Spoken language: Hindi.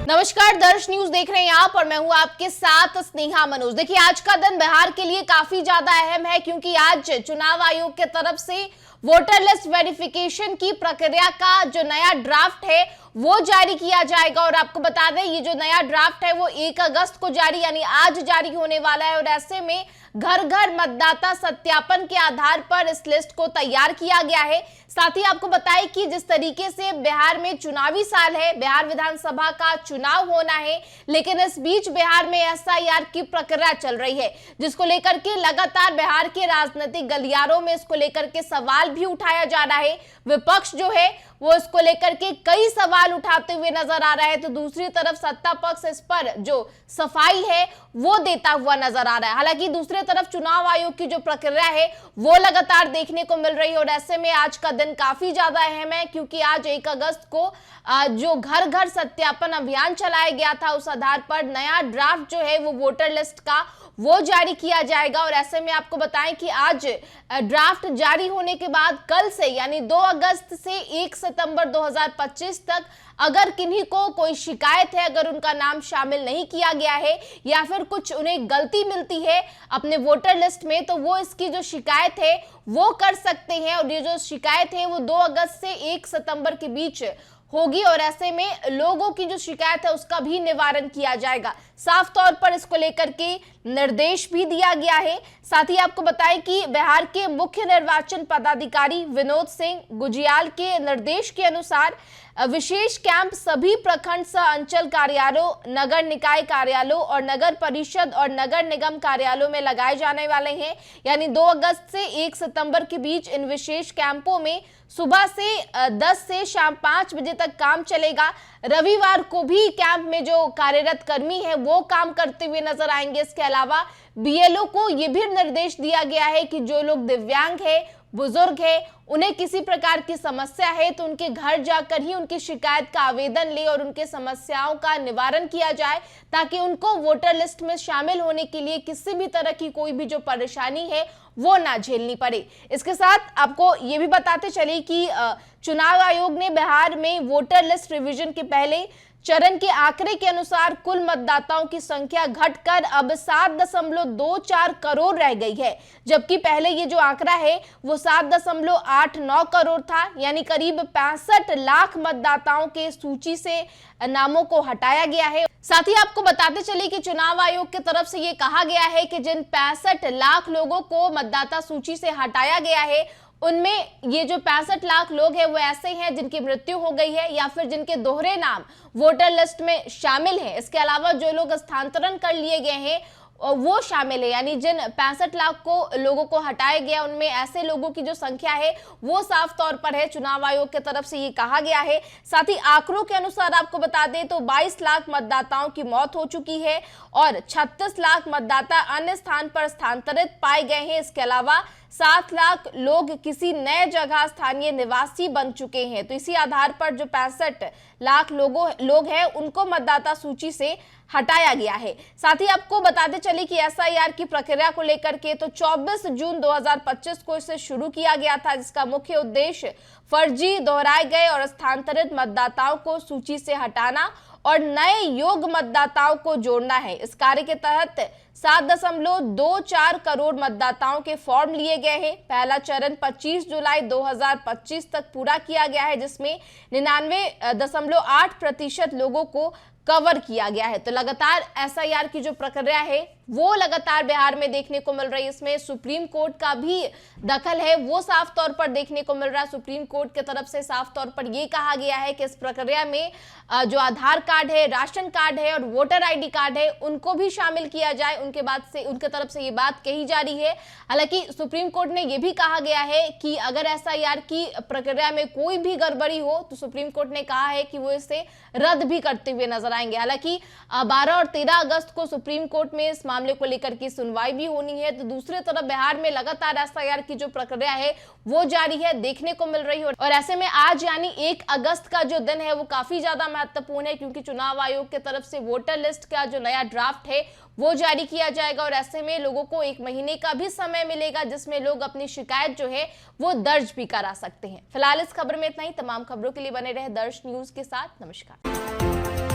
नमस्कार, दर्श न्यूज देख रहे हैं आप और मैं हूं आपके साथ स्नेहा मनोज। देखिए, आज का दिन बिहार के लिए काफी ज्यादा अहम है क्योंकि आज चुनाव आयोग के तरफ से वोटर लिस्ट वेरिफिकेशन की प्रक्रिया का जो नया ड्राफ्ट है वो जारी किया जाएगा। और आपको बता दें, ये जो नया ड्राफ्ट है वो 1 अगस्त को जारी यानी आज जारी होने वाला है। और ऐसे में घर घर मतदाता सत्यापन के आधार पर इस लिस्ट को तैयार किया गया है। साथ ही आपको बताएं कि जिस तरीके से बिहार में चुनावी साल है, बिहार विधानसभा का चुनाव होना है, लेकिन इस बीच बिहार में एसआईआर की प्रक्रिया चल रही है, जिसको लेकर के लगातार बिहार के राजनीतिक गलियारों में इसको लेकर के सवाल भी उठाया जा रहा है। विपक्ष जो है वो इसको लेकर के कई सवाल उठाते हुए नजर आ रहा है, तो दूसरी तरफ सत्ता पक्ष इस पर जो सफाई है वो देता हुआ नजर आ रहा है। हालांकि दूसरी तरफ चुनाव आयोग की जो प्रक्रिया है वो लगातार देखने को मिल रही है। और ऐसे में आज का दिन काफी ज्यादा अहम है क्योंकि आज 1 अगस्त को जो घर घर सत्यापन अभियान चलाया गया था, उस आधार पर नया ड्राफ्ट जो है वो वोटर लिस्ट का वो जारी किया जाएगा। और ऐसे में आपको बताएं कि आज ड्राफ्ट जारी होने के बाद कल से यानी 2 अगस्त से 1 सितंबर 2025 तक अगर किन्हीं को कोई शिकायत है, अगर उनका नाम शामिल नहीं किया गया है या फिर कुछ उन्हें गलती मिलती है अपने वोटर लिस्ट में, तो वो इसकी जो शिकायत है वो कर सकते हैं। और ये जो शिकायत है वो 2 अगस्त से 1 सितंबर के बीच होगी। और ऐसे में लोगों की जो शिकायत है उसका भी निवारण किया जाएगा। साफ तौर पर इसको लेकर के निर्देश भी दिया गया है। साथ ही आपको बताएं कि बिहार के मुख्य निर्वाचन पदाधिकारी विनोद सिंह गुजियाल के निर्देश के अनुसार विशेष कैंप सभी प्रखंड सह अंचल कार्यालयों, नगर निकाय कार्यालयों और नगर परिषद और नगर निगम कार्यालयों में लगाए जाने वाले हैं। यानी 2 अगस्त से 1 सितंबर के बीच इन विशेष कैंपों में सुबह से 10 से शाम 5 बजे तक काम चलेगा। रविवार को भी कैंप में जो कार्यरत कर्मी है वो काम करते हुए नजर आएंगे। इसके अलावा बीएलओ को यह भी निर्देश दिया गया है कि जो लोग दिव्यांग है, बुजुर्ग है, उन्हें किसी प्रकार की समस्या है तो उनके घर जाकर ही उनकी शिकायत का आवेदन ले और उनके समस्याओं का निवारण किया जाए, ताकि उनको वोटर लिस्ट में शामिल होने के लिए किसी भी तरह की कोई भी जो परेशानी है वो ना झेलनी पड़े। इसके साथ आपको ये भी बताते चले कि चुनाव आयोग ने बिहार में वोटर लिस्ट रिवीजन के पहले चरण के आंकड़े के अनुसार कुल मतदाताओं की संख्या घटकर अब 7.24 करोड़ रह गई है, जबकि पहले ये जो आंकड़ा है वो 7.89 करोड़ था। यानी करीब 65 लाख मतदाताओं के सूची से नामों को हटाया गया है। साथ ही आपको बताते चले कि चुनाव आयोग की तरफ से ये कहा गया है कि जिन 65 लाख लोगों को मतदाता सूची से हटाया गया है, उनमें ये जो 65 लाख लोग हैं वो ऐसे हैं जिनकी मृत्यु हो गई है या फिर जिनके दोहरे नाम वोटर लिस्ट में शामिल हैं। इसके अलावा जो लोग स्थानांतरण कर लिए गए हैं वो शामिल है। यानी जिन 65 लाख को लोगों को हटाया गया उनमें ऐसे लोगों की जो संख्या है वो साफ तौर पर है। चुनाव आयोग की तरफ से ये कहा गया है। साथ ही आंकड़ों के अनुसार आपको बता दें तो 22 लाख मतदाताओं की मौत हो चुकी है और 36 लाख मतदाता अन्य स्थान पर स्थानांतरित पाए गए हैं। इसके अलावा 7 लाख लोग किसी नए जगह स्थानीय निवासी बन चुके हैं। तो इसी आधार पर जो 65 लाख लोग हैं उनको मतदाता सूची से हटाया गया है। साथ ही आपको बताते चले कि एसआईआर की प्रक्रिया को लेकर के तो 24 जून 2025 को इसे शुरू किया गया था, जिसका मुख्य उद्देश्य फर्जी, दोहराए गए और स्थानांतरित मतदाताओं को सूची से हटाना और नए योग्य मतदाताओं को जोड़ना है। इस कार्य के तहत 7.24 करोड़ मतदाताओं के फॉर्म लिए गए हैं। पहला चरण 25 जुलाई 2025 तक पूरा किया गया है, जिसमें 99.8% लोगों को कवर किया गया है। तो लगातार एसआईआर की जो प्रक्रिया है वो लगातार बिहार में देखने को मिल रही है। इसमें सुप्रीम कोर्ट का भी दखल है वो साफ तौर पर देखने को मिल रहा है। सुप्रीम कोर्ट की तरफ से साफ तौर पर यह कहा गया है कि इस प्रक्रिया में जो आधार कार्ड है, राशन कार्ड है और वोटर आईडी कार्ड है उनको भी शामिल किया जाए। उनके तरफ से ये बात कही जा रही है। हालांकि सुप्रीम कोर्ट ने यह भी कहा गया है कि अगर एसआईआर की प्रक्रिया में कोई भी गड़बड़ी हो तो सुप्रीम कोर्ट ने कहा है कि वो इसे रद्द भी करते हुए नजर आएंगे। हालांकि 12 और 13 अगस्त को सुप्रीम कोर्ट में इस मामले को लेकर की सुनवाई भी होनी है। तो दूसरी तरफ बिहार में लगातार एसआईआर की जो प्रक्रिया है वो जारी है, देखने को मिल रही है। और ऐसे में आज यानी 1 अगस्त का जो दिन है वो काफी ज्यादा महत्वपूर्ण है, क्योंकि चुनाव आयोग की तरफ से वोटर लिस्ट का जो नया ड्राफ्ट है वो जारी किया जाएगा। और ऐसे में लोगों को 1 महीने का भी समय मिलेगा जिसमें लोग अपनी शिकायत जो है वो दर्ज भी करा सकते हैं। फिलहाल इस खबर में इतना ही। तमाम खबरों के लिए बने रहे दर्श न्यूज के साथ। नमस्कार।